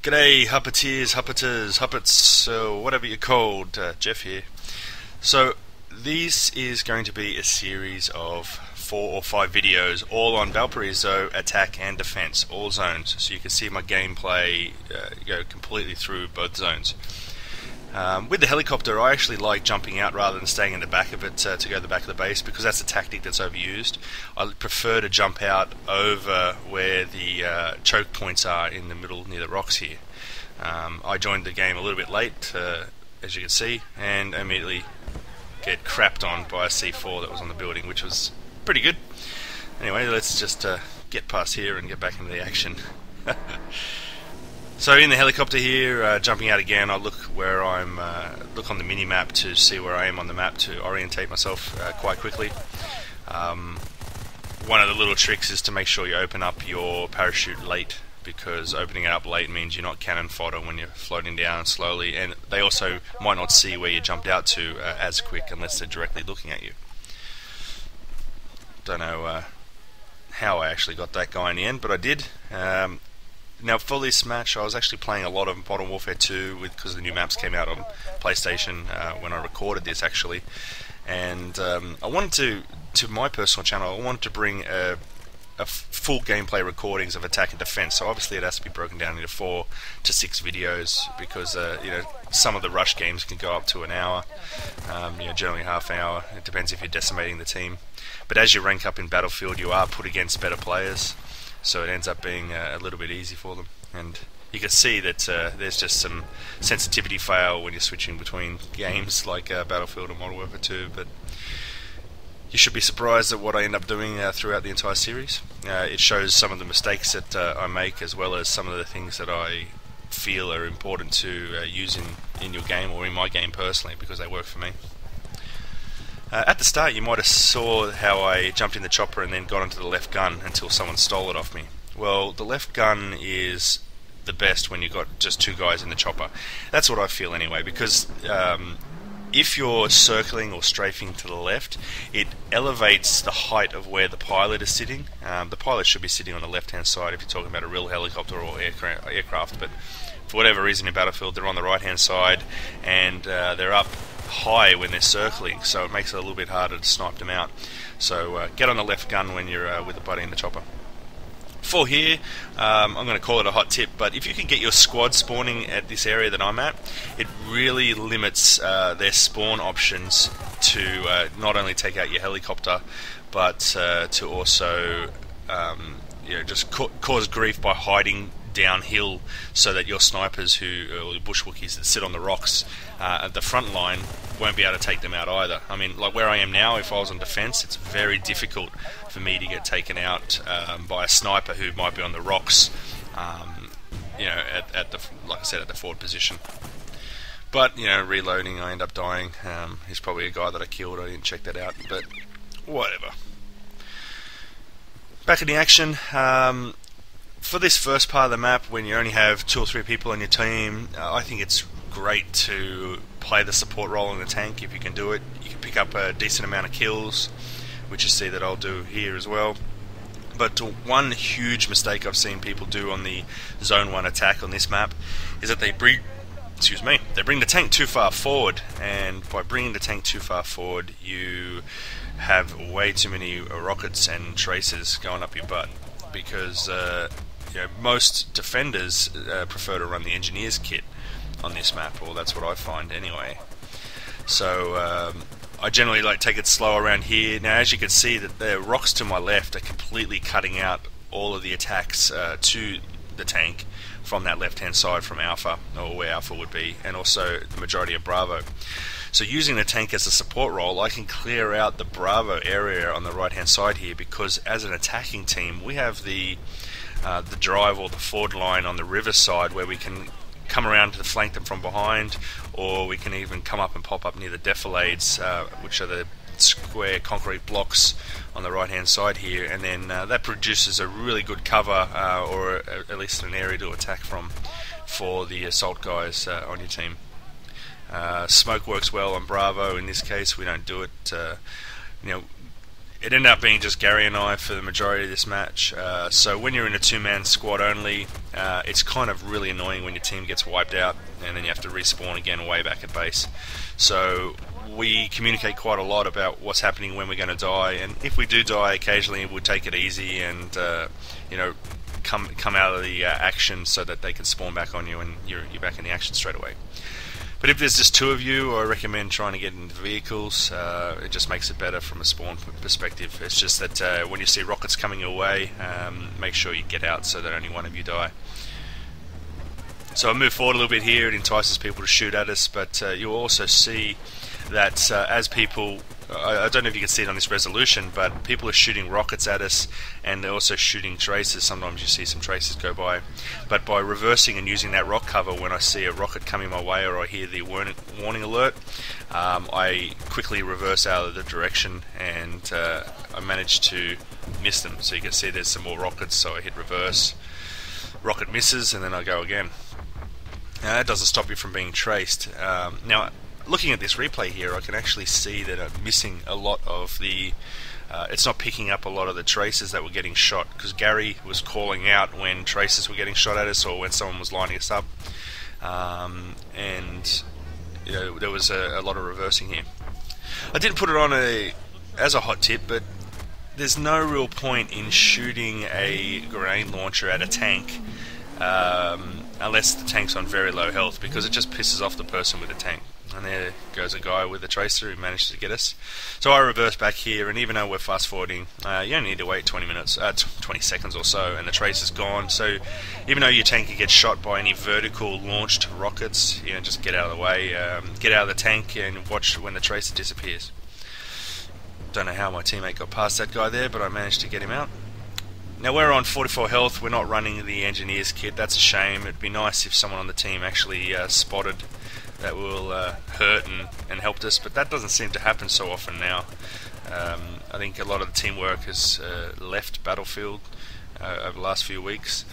G'day, Huppeteers, Huppeters, Huppets, whatever you're called, Jeff here. So, this is going to be a series of 4 or 5 videos, all on Valparaiso, attack and defense, all zones, so you can see my gameplay go completely through both zones. With the helicopter, I actually like jumping out rather than staying in the back of it to go to the back of the base, because that's a tactic that's overused. I prefer to jump out over where the choke points are in the middle near the rocks here. I joined the game a little bit late, as you can see, and immediately get crapped on by a C4 that was on the building, which was pretty good. Anyway, let's just get past here and get back into the action. So in the helicopter here, jumping out again, I look where I'm. Look on the mini map to see where I am on the map to orientate myself quite quickly. One of the little tricks is to make sure you open up your parachute late, because opening it up late means you're not cannon fodder when you're floating down slowly, and they also might not see where you jumped out to as quick unless they're directly looking at you. Don't know how I actually got that guy in the end, but I did. Now, for this match, I was actually playing a lot of Modern Warfare 2 because the new maps came out on PlayStation when I recorded this, actually. And I wanted to my personal channel, I wanted to bring a full gameplay recordings of attack and defense. So obviously it has to be broken down into 4 to 6 videos, because some of the rush games can go up to an hour, generally half an hour. It depends if you're decimating the team. But as you rank up in Battlefield, you are put against better players, so it ends up being a little bit easy for them. And you can see that there's just some sensitivity fail when you're switching between games like Battlefield and Modern Warfare 2, but you should be surprised at what I end up doing throughout the entire series. It shows some of the mistakes that I make, as well as some of the things that I feel are important to use in your game, or in my game personally, because they work for me. At the start, you might have saw how I jumped in the chopper and then got onto the left gun until someone stole it off me. Well, the left gun is the best when you've got just 2 guys in the chopper. That's what I feel anyway, because if you're circling or strafing to the left, it elevates the height of where the pilot is sitting. The pilot should be sitting on the left-hand side if you're talking about a real helicopter or aircraft, but for whatever reason in Battlefield, they're on the right-hand side, and they're up high when they're circling, so it makes it a little bit harder to snipe them out. So get on the left gun when you're with the buddy in the chopper. For here, I'm going to call it a hot tip, but if you can get your squad spawning at this area that I'm at, it really limits their spawn options to not only take out your helicopter, but to also just cause grief by hiding downhill, so that your snipers or your bushwookies that sit on the rocks at the front line won't be able to take them out either. I mean, like where I am now, if I was on defense, it's very difficult for me to get taken out by a sniper who might be on the rocks, at the, like I said, at the forward position. But reloading, I end up dying. He's probably a guy that I killed. I didn't check that out, but whatever. Back in the action. For this first part of the map, when you only have 2 or 3 people on your team, I think it's great to play the support role in the tank if you can do it. You can pick up a decent amount of kills, which you see that I'll do here as well. But one huge mistake I've seen people do on the Zone 1 attack on this map is that they bring the tank too far forward, and by bringing the tank too far forward, you have way too many rockets and tracers going up your butt, because most defenders prefer to run the engineer's kit on this map, or that's what I find anyway. So I generally take it slow around here. Now, as you can see, that the rocks to my left are completely cutting out all of the attacks to the tank from that left-hand side, from Alpha, or where Alpha would be, and also the majority of Bravo. So using the tank as a support role, I can clear out the Bravo area on the right-hand side here, because as an attacking team, we have the drive or the forward line on the river side, where we can come around to flank them from behind, or we can even come up and pop up near the defilades, which are the square concrete blocks on the right hand side here, and then that produces a really good cover, or at least an area to attack from, for the assault guys on your team. Smoke works well on Bravo. In this case, we don't do it. it ended up being just Gary and I for the majority of this match. So when you're in a two-man squad only, it's kind of really annoying when your team gets wiped out and then you have to respawn again way back at base. So we communicate quite a lot about what's happening when we're going to die, and if we do die occasionally, we'll take it easy and come out of the action so that they can spawn back on you and you're back in the action straight away. But if there's just two of you, I recommend trying to get into vehicles. It just makes it better from a spawn perspective. It's just that when you see rockets coming your way, make sure you get out so that only one of you die. So I move forward a little bit here. It entices people to shoot at us, but you'll also see that as people, I don't know if you can see it on this resolution, but people are shooting rockets at us, and they're also shooting traces. Sometimes you see some traces go by, but by reversing and using that rock cover, when I see a rocket coming my way or I hear the warning alert, I quickly reverse out of the direction, and I manage to miss them. So you can see there's some more rockets, so I hit reverse, rocket misses, and then I go again. Now that doesn't stop you from being traced. Now, looking at this replay here, I can actually see that I'm missing a lot of the... it's not picking up a lot of the traces that were getting shot, because Gary was calling out when traces were getting shot at us or when someone was lining us up. And there was a lot of reversing here. I didn't put it on as a hot tip, but there's no real point in shooting a grenade launcher at a tank unless the tank's on very low health, because it just pisses off the person with the tank. And there goes a guy with a tracer who managed to get us. So I reverse back here, and even though we're fast forwarding, you only need to wait 20 seconds or so, and the tracer's gone. So even though your tanker gets shot by any vertical launched rockets, just get out of the way, get out of the tank, and watch when the tracer disappears. Don't know how my teammate got past that guy there, but I managed to get him out. Now we're on 44 health. We're not running the engineer's kit. That's a shame. It'd be nice if someone on the team actually spotted that will hurt and helped us, but that doesn't seem to happen so often now. I think a lot of the teamwork has left Battlefield over the last few weeks.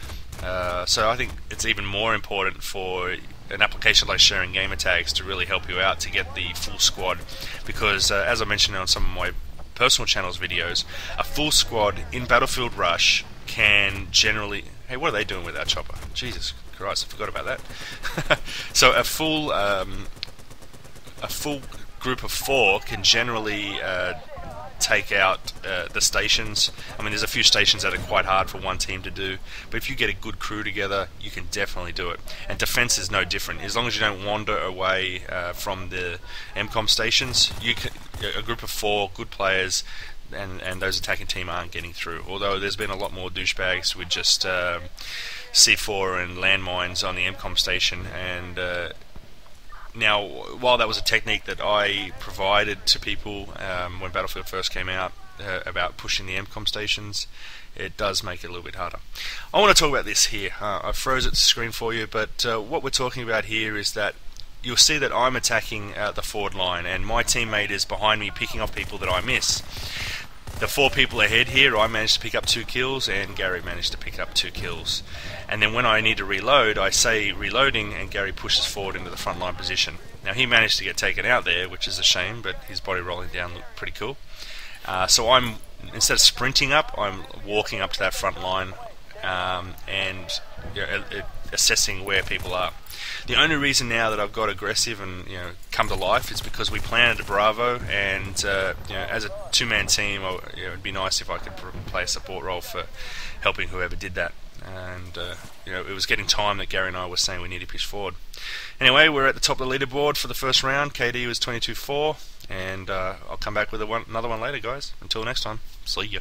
So I think it's even more important for an application like sharing gamer tags to really help you out to get the full squad, because as I mentioned on some of my personal channels videos, a full squad in Battlefield Rush can generally... Hey, what are they doing with that chopper? Jesus Christ, I forgot about that. So a full group of 4 can generally take out the stations. I mean, there's a few stations that are quite hard for one team to do, but if you get a good crew together, you can definitely do it. And defense is no different. As long as you don't wander away from the MCOM stations, a group of 4 good players and those attacking team aren't getting through. Although there's been a lot more douchebags with just C4 and landmines on the MCOM station, and now, while that was a technique that I provided to people when Battlefield first came out about pushing the MCOM stations, it does make it a little bit harder. I want to talk about this here. I froze the screen for you, but what we're talking about here is that you'll see that I'm attacking the forward line, and my teammate is behind me picking off people that I miss. The 4 people ahead here, I managed to pick up 2 kills, and Gary managed to pick up 2 kills. And then when I need to reload, I say reloading, and Gary pushes forward into the front line position. Now he managed to get taken out there, which is a shame, but his body rolling down looked pretty cool. So I'm, instead of sprinting up, I'm walking up to that front line and assessing where people are. The only reason now that I've got aggressive and come to life is because we planted a Bravo, and as a 2-man team, it'd be nice if I could play a support role for helping whoever did that. And it was getting time that Gary and I were saying we need to push forward. Anyway, we're at the top of the leaderboard for the first round. KD was 22-4, and I'll come back with another one later, guys. Until next time, see ya.